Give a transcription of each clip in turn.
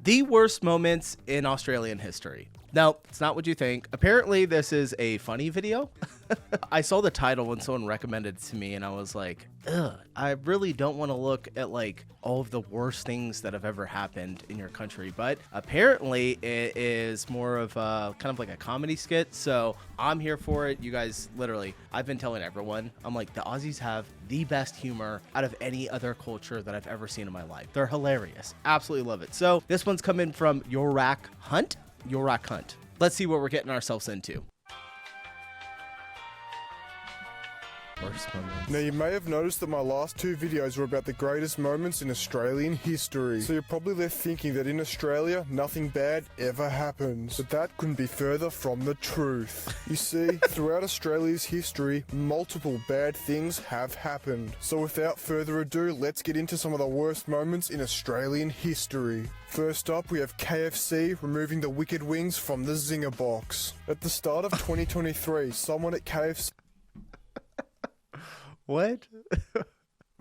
The worst moments in Australian history. No, it's not what you think. Apparently, this is a funny video. I saw the title when someone recommended it to me, and I was like, ugh, I really don't want to look at like all of the worst things that have ever happened in your country. But apparently, it is more of a kind of like a comedy skit. So I'm here for it. You guys, literally, I've been telling everyone, I'm like, the Aussies have the best humor out of any other culture that I've ever seen in my life. They're hilarious. Absolutely love it. So this one's coming from Yorak Hunt. Let's see what we're getting ourselves into. Worst moments. Now, you may have noticed that my last two videos were about the greatest moments in Australian history. So you're probably left thinking that in Australia, nothing bad ever happens. But that couldn't be further from the truth. You see, throughout Australia's history, multiple bad things have happened. So without further ado, let's get into some of the worst moments in Australian history. First up, we have KFC removing the wicked wings from the Zinger box. At the start of 2023, someone at KFC... What?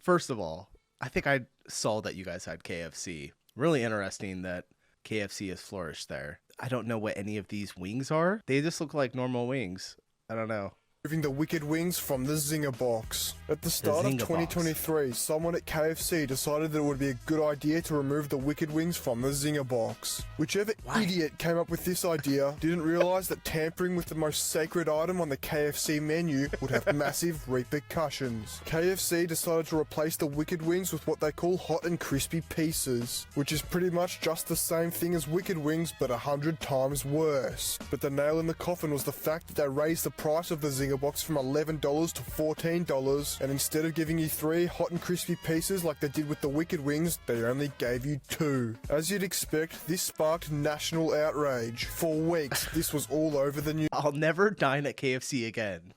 First of all, I think I saw that you guys had KFC. Really interesting that KFC has flourished there. I don't know what any of these wings are. They just look like normal wings. I don't know. Removing the wicked wings from the Zinger box. At the start of 2023, someone at KFC decided that it would be a good idea to remove the wicked wings from the Zinger box. Whichever idiot came up with this idea didn't realize that tampering with the most sacred item on the KFC menu would have massive repercussions. KFC decided to replace the wicked wings with what they call hot and crispy pieces, which is pretty much just the same thing as wicked wings but 100 times worse. But the nail in the coffin was the fact that they raised the price of the Zinger box from $11 to $14, and instead of giving you 3 hot and crispy pieces like they did with the wicked wings, they only gave you 2. As you'd expect, this sparked national outrage. For weeks, this was all over the news. I'll never dine at KFC again.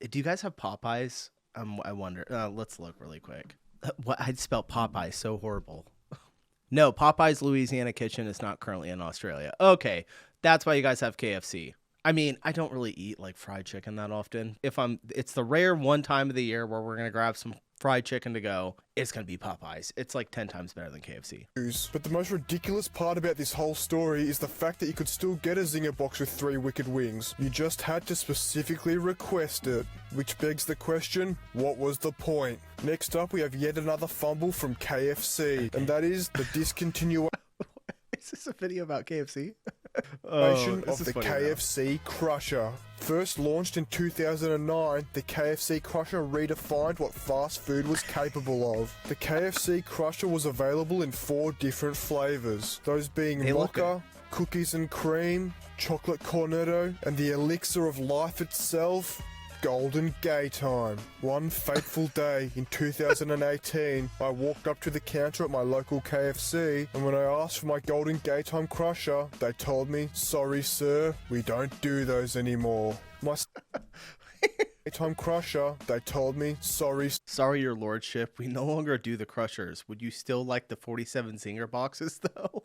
Do you guys have Popeyes? I wonder. Let's look really quick. What? I'd spell Popeyes so horrible. No, Popeyes Louisiana Kitchen is not currently in Australia. Okay, that's why you guys have KFC. I mean, I don't really eat like fried chicken that often. It's the rare one time of the year where we're going to grab some fried chicken to go. It's going to be Popeyes. It's like 10 times better than KFC. But the most ridiculous part about this whole story is the fact that you could still get a Zinger box with 3 wicked wings. You just had to specifically request it. Which begs the question, what was the point? Next up, we have yet another fumble from KFC, and that is the discontinuation. Is this a video about KFC? Of the KFC Crusher. First launched in 2009, the KFC Crusher redefined what fast food was capable of. The KFC Crusher was available in 4 different flavors, those being mocha, cookies and cream, chocolate cornetto, and the elixir of life itself, Golden Gay Time. One fateful day in 2018, I walked up to the counter at my local KFC, and when I asked for my Golden Gay Time Crusher, they told me, "Sorry sir, we don't do those anymore." My Time Crusher, they told me, Sorry your lordship, we no longer do the Crushers. Would you still like the 47 Zinger boxes though?"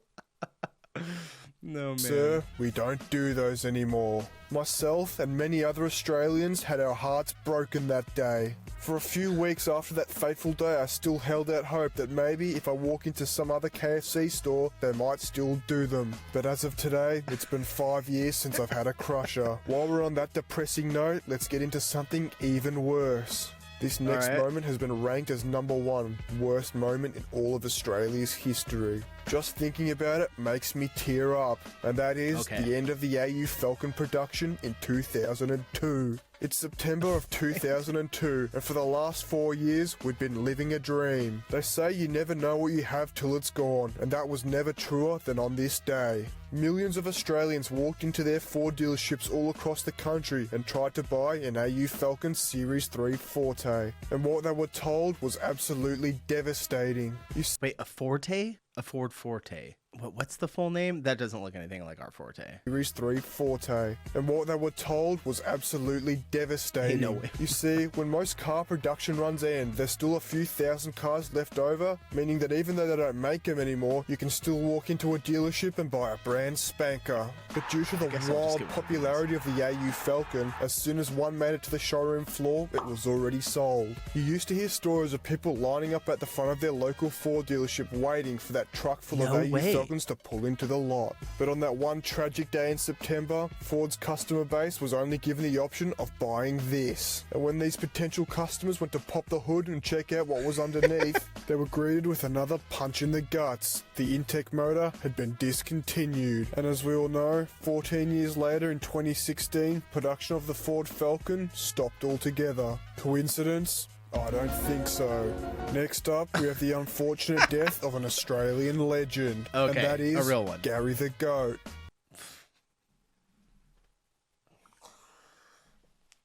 No, man. "Sir, we don't do those anymore." Myself and many other Australians had our hearts broken that day. For a few weeks after that fateful day, I still held out hope that maybe if I walk into some other KFC store, they might still do them. But as of today, it's been 5 years since I've had a Crusher. While we're on that depressing note, let's get into something even worse. This next moment has been ranked as #1 worst moment in all of Australia's history. Just thinking about it makes me tear up, and that is the end of the AU Falcon production in 2002. It's September of 2002, and for the last 4 years, we'd been living a dream. They say you never know what you have till it's gone, and that was never truer than on this day. Millions of Australians walked into their Ford dealerships all across the country and tried to buy an AU Falcon Series 3 Forte. And what they were told was absolutely devastating. Wait, a Forte? A Ford Forte. What's the full name? That doesn't look anything like our Forte. Series 3 Forte. And what they were told was absolutely devastating. No way. You see, when most car production runs end, there's still a few thousand cars left over, meaning that even though they don't make them anymore, you can still walk into a dealership and buy a brand spanker. But due to the wild popularity of the AU Falcon, as soon as one made it to the showroom floor, it was already sold. You used to hear stories of people lining up at the front of their local Ford dealership waiting for that that truck full of AU Falcons to pull into the lot. But on that one tragic day in September, Ford's customer base was only given the option of buying this. And when these potential customers went to pop the hood and check out what was underneath, they were greeted with another punch in the guts. The intake motor had been discontinued. And as we all know, 14 years later in 2016, production of the Ford Falcon stopped altogether. Coincidence? I don't think so. Next up, we have the unfortunate death of an Australian legend. Okay, and that is a real one. Gary the Goat.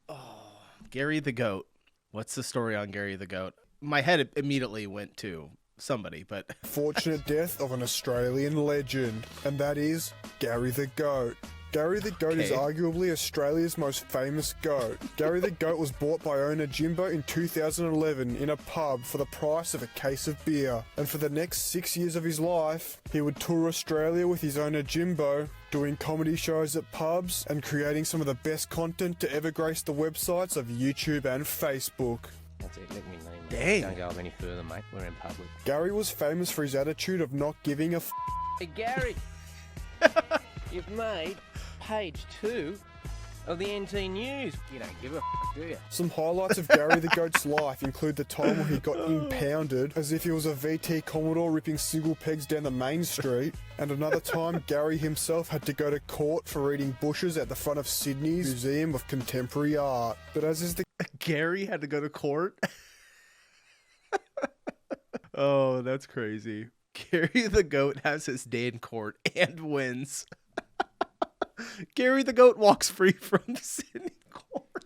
Oh, Gary the Goat. What's the story on Gary the Goat? My head immediately went to somebody, but... Fortunate death of an Australian legend. And that is Gary the Goat. Gary the Goat is arguably Australia's most famous goat. Gary the Goat was bought by owner Jimbo in 2011 in a pub for the price of a case of beer. And for the next 6 years of his life, he would tour Australia with his owner Jimbo, doing comedy shows at pubs and creating some of the best content to ever grace the websites of YouTube and Facebook. That's it, let me name it. Dang. Don't go up any further, mate. We're in public. Gary was famous for his attitude of not giving a Hey, Gary! You've made page 2 of the NT News. You don't give a do you? Some highlights of Gary the Goat's life include the time where he got impounded as if he was a VT Commodore ripping single pegs down the main street, and another time Gary himself had to go to court for eating bushes at the front of Sydney's Museum of Contemporary Art. But as is the Gary had to go to court? Oh, that's crazy. Gary the Goat has his day in court and wins. Gary the Goat walks free from Sydney court.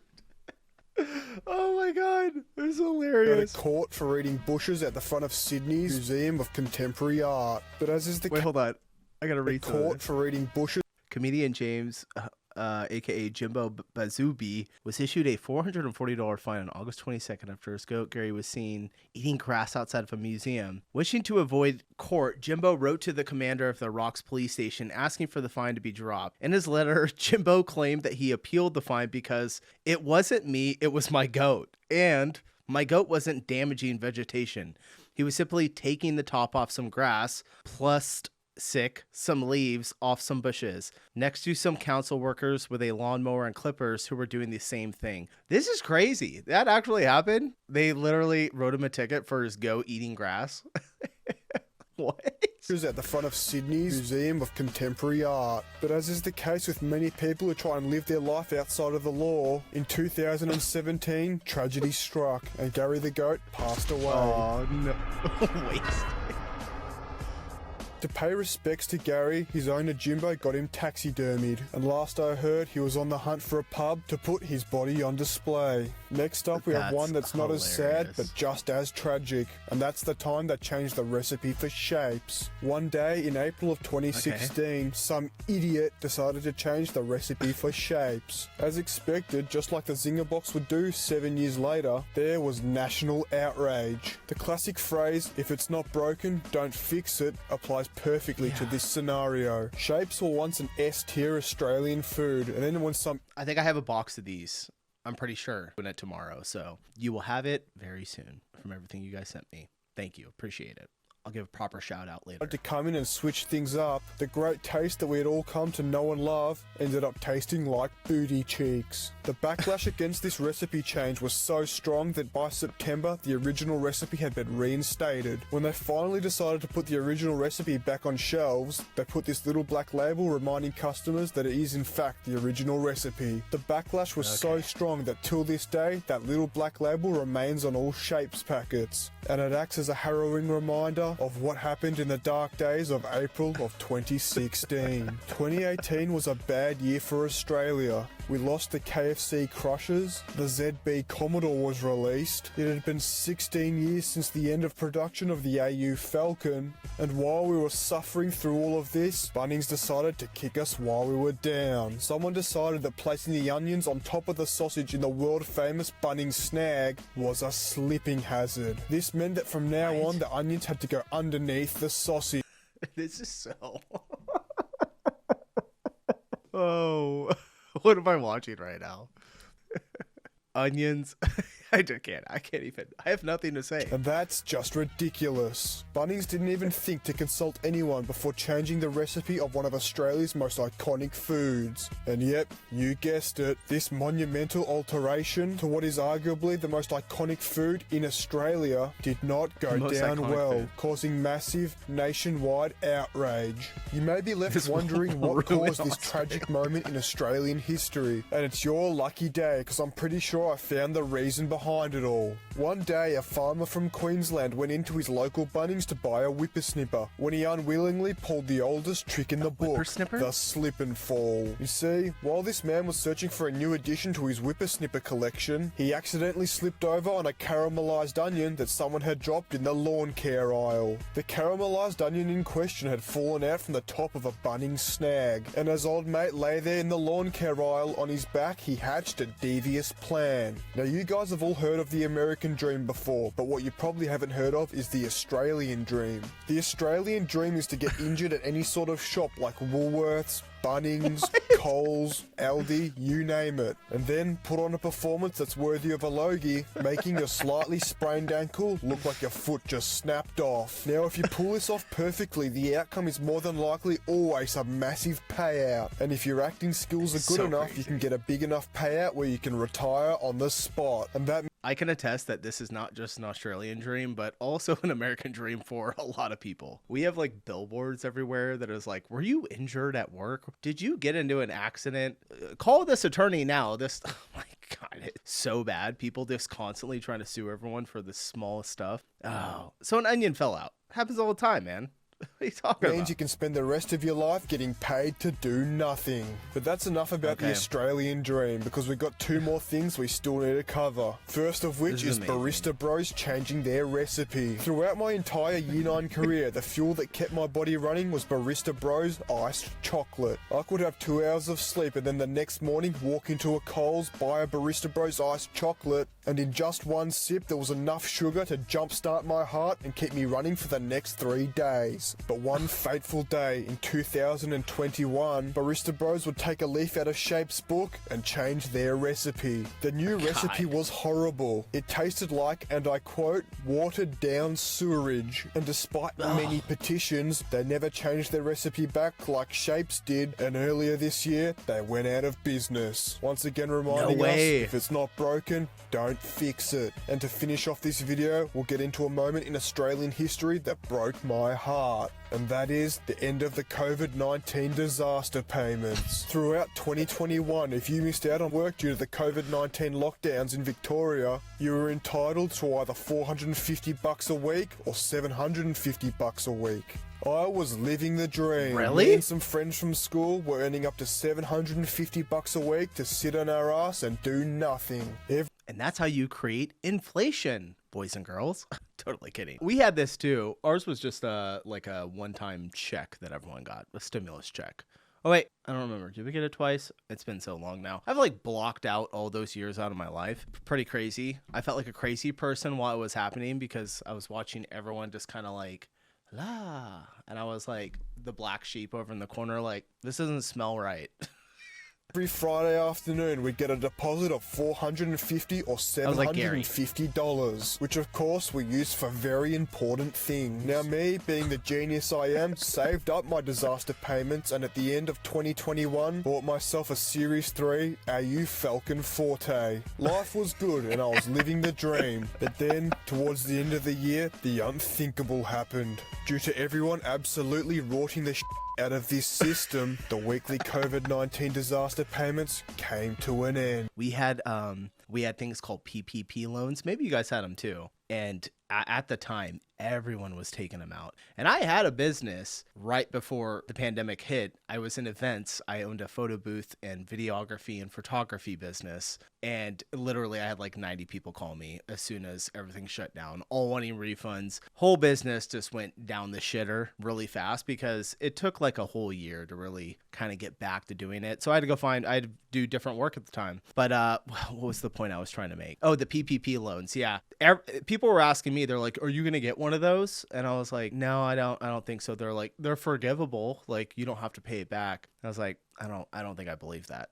Oh my god, this is hilarious. Go to court for eating bushes at the front of Sydney's Museum of Contemporary Art. But as is the Wait, hold on. I gotta read court for eating bushes. Comedian James, aka Jimbo Bazubi, was issued a $440 fine on August 22nd after his goat Gary was seen eating grass outside of a museum. Wishing to avoid court, Jimbo wrote to the commander of the Rocks police station asking for the fine to be dropped. In his letter, Jimbo claimed that he appealed the fine because it wasn't me, it was my goat. And my goat wasn't damaging vegetation. He was simply taking the top off some grass, plus some leaves off some bushes next to some council workers with a lawnmower and clippers who were doing the same thing. This is crazy. That actually happened. They literally wrote him a ticket for his goat eating grass. What? At the front of Sydney's Museum of Contemporary Art. But as is the case with many people who try and live their life outside of the law, in 2017, tragedy struck and Gary the Goat passed away. Oh no. Wait. To pay respects to Gary, his owner Jimbo got him taxidermied, and last I heard he was on the hunt for a pub to put his body on display. Next up we have one that's not as sad but just as tragic, and that's the time that changed the recipe for shapes. One day in April of 2016, some idiot decided to change the recipe for shapes. As expected, just like the Zinger box would do 7 years later, there was national outrage. The classic phrase, if it's not broken, don't fix it, applies perfectly to this scenario. Shapes were once an S-tier Australian food, and then when I think I have a box of these. I'm pretty sure doing it tomorrow, so you will have it very soon from everything you guys sent me. Thank you, appreciate it. I'll give a proper shout out later. To come in and switch things up, the great taste that we had all come to know and love ended up tasting like booty cheeks. The backlash against this recipe change was so strong that by September, the original recipe had been reinstated. When they finally decided to put the original recipe back on shelves, they put this little black label reminding customers that it is in fact the original recipe. The backlash was so strong that till this day, that little black label remains on all Shapes packets. And it acts as a harrowing reminder of what happened in the dark days of April of 2016. 2018 was a bad year for Australia. We lost the KFC Crushers, the ZB Commodore was released, it had been 16 years since the end of production of the AU Falcon, and while we were suffering through all of this, Bunnings decided to kick us while we were down. Someone decided that placing the onions on top of the sausage in the world famous Bunnings snag was a slipping hazard. This meant that from now on the onions had to go underneath the sausage. This is so... Oh... What am I watching right now? Onions I just can't. I can't even. I have nothing to say. And that's just ridiculous. Bunnings didn't even think to consult anyone before changing the recipe of one of Australia's most iconic foods. And yep, you guessed it, this monumental alteration to what is arguably the most iconic food in Australia did not go down well, causing massive nationwide outrage. You may be left wondering what caused this tragic moment in Australian history, and it's your lucky day because I'm pretty sure I found the reason behind it all. One day, a farmer from Queensland went into his local Bunnings to buy a whippersnipper when he unwillingly pulled the oldest trick in the book, the slip and fall. You see, while this man was searching for a new addition to his whippersnipper collection, he accidentally slipped over on a caramelized onion that someone had dropped in the lawn care aisle. The caramelized onion in question had fallen out from the top of a Bunnings snag, and as old mate lay there in the lawn care aisle on his back, he hatched a devious plan. Now, you guys have all heard of the American dream before, but what you probably haven't heard of is the Australian dream. The Australian dream is to get injured at any sort of shop like Woolworths, Bunnings, Coles, Aldi, you name it, and then put on a performance that's worthy of a logie, making your slightly sprained ankle look like your foot just snapped off. Now, if you pull this off perfectly, the outcome is more than likely always a massive payout, and if your acting skills are good enough, you can get a big enough payout where you can retire on the spot, and that I can attest that this is not just an Australian dream, but also an American dream for a lot of people. We have like billboards everywhere that is like, were you injured at work? Did you get into an accident? Call this attorney now. This, oh my God, it's so bad. People just constantly trying to sue everyone for the smallest stuff. Oh, so an onion fell out. Happens all the time, man. What are you talking about? Means you can spend the rest of your life getting paid to do nothing. But that's enough about the Australian dream, because we've got two more things we still need to cover. First of which is Barista Bros changing their recipe. Throughout my entire Year 9 career, the fuel that kept my body running was Barista Bros iced chocolate. I could have 2 hours of sleep and then the next morning walk into a Coles, buy a Barista Bros iced chocolate, and in just one sip there was enough sugar to jumpstart my heart and keep me running for the next 3 days. But one fateful day in 2021, Barista Bros would take a leaf out of Shape's book and change their recipe. The new recipe was horrible. It tasted like, and I quote, watered down sewerage. And despite many petitions, they never changed their recipe back like Shapes did, and earlier this year, they went out of business. Once again reminding us, if it's not broken, don't fix it. And to finish off this video, we'll get into a moment in Australian history that broke my heart. And that is the end of the COVID-19 disaster payments. Throughout 2021, if you missed out on work due to the COVID-19 lockdowns in Victoria, you were entitled to either $450 a week or $750 a week. I was living the dream. Really? Me and some friends from school were earning up to $750 a week to sit on our ass and do nothing. And that's how you create inflation, boys and girls. Totally kidding. We had this too. Ours was just like a one-time check that everyone got, a stimulus check. Oh wait, I don't remember. Did we get it twice? It's been so long now. I've like blocked out all those years out of my life. Pretty crazy. I felt like a crazy person while it was happening because I was watching everyone just kind of like, la. And I was like the black sheep over in the corner like, this doesn't smell right. Every Friday afternoon, we'd get a deposit of $450 or $750, which of course we used for very important things. Now me, being the genius I am, saved up my disaster payments and at the end of 2021, bought myself a Series 3 AU Falcon Forte. Life was good and I was living the dream, but then, towards the end of the year, the unthinkable happened. Due to everyone absolutely rorting the out of this system, the weekly COVID-19 disaster payments came to an end. We had things called PPP loans. Maybe you guys had them too. And at the time, everyone was taking them out. And I had a business right before the pandemic hit. I was in events. I owned a photo booth and videography and photography business. And literally I had like 90 people call me as soon as everything shut down, all wanting refunds. Whole business just went down the shitter really fast because it took like a whole year to really kind of get back to doing it. So I had to do different work at the time. But what was the point I was trying to make? Oh, the PPP loans. Yeah. People were asking me, they're like, are you going to get one of those? And I was like, no, I don't think so. They're like, they're forgivable. Like you don't have to pay it back. I was like, I don't think I believe that.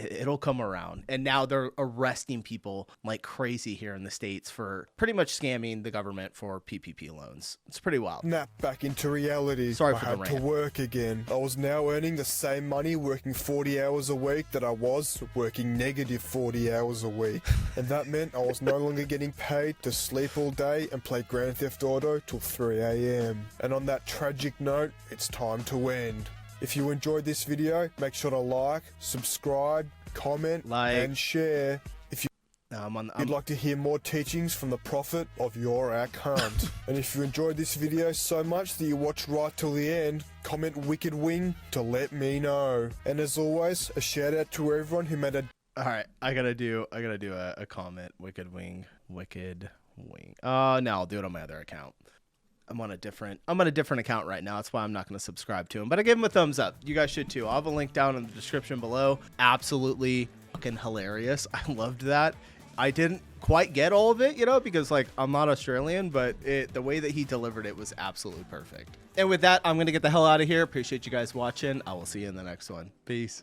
It'll come around. And now they're arresting people like crazy here in the States for pretty much scamming the government for PPP loans. It's pretty wild. Snap back into reality. Sorry I for the had to rant. work again. I was now earning the same money working 40 hours a week that I was working negative 40 hours a week. And that meant I was no longer getting paid to sleep all day and play Grand Theft Auto till 3 a.m. And on that tragic note, it's time to end. If you enjoyed this video, make sure to like, subscribe, comment, and share. If you'd like to hear more teachings from the prophet of your account. And if you enjoyed this video so much that you watched right till the end, comment Wicked Wing to let me know. And as always, a shout out to everyone who made a... All right, I gotta do a comment. Wicked Wing. No, I'll do it on my other account. I'm on a different account right now. That's why I'm not going to subscribe to him. But I gave him a thumbs up. You guys should too. I'll have a link down in the description below. Absolutely fucking hilarious. I loved that. I didn't quite get all of it, because like I'm not Australian, but the way that he delivered it was absolutely perfect. And with that, I'm going to get the hell out of here. Appreciate you guys watching. I will see you in the next one. Peace.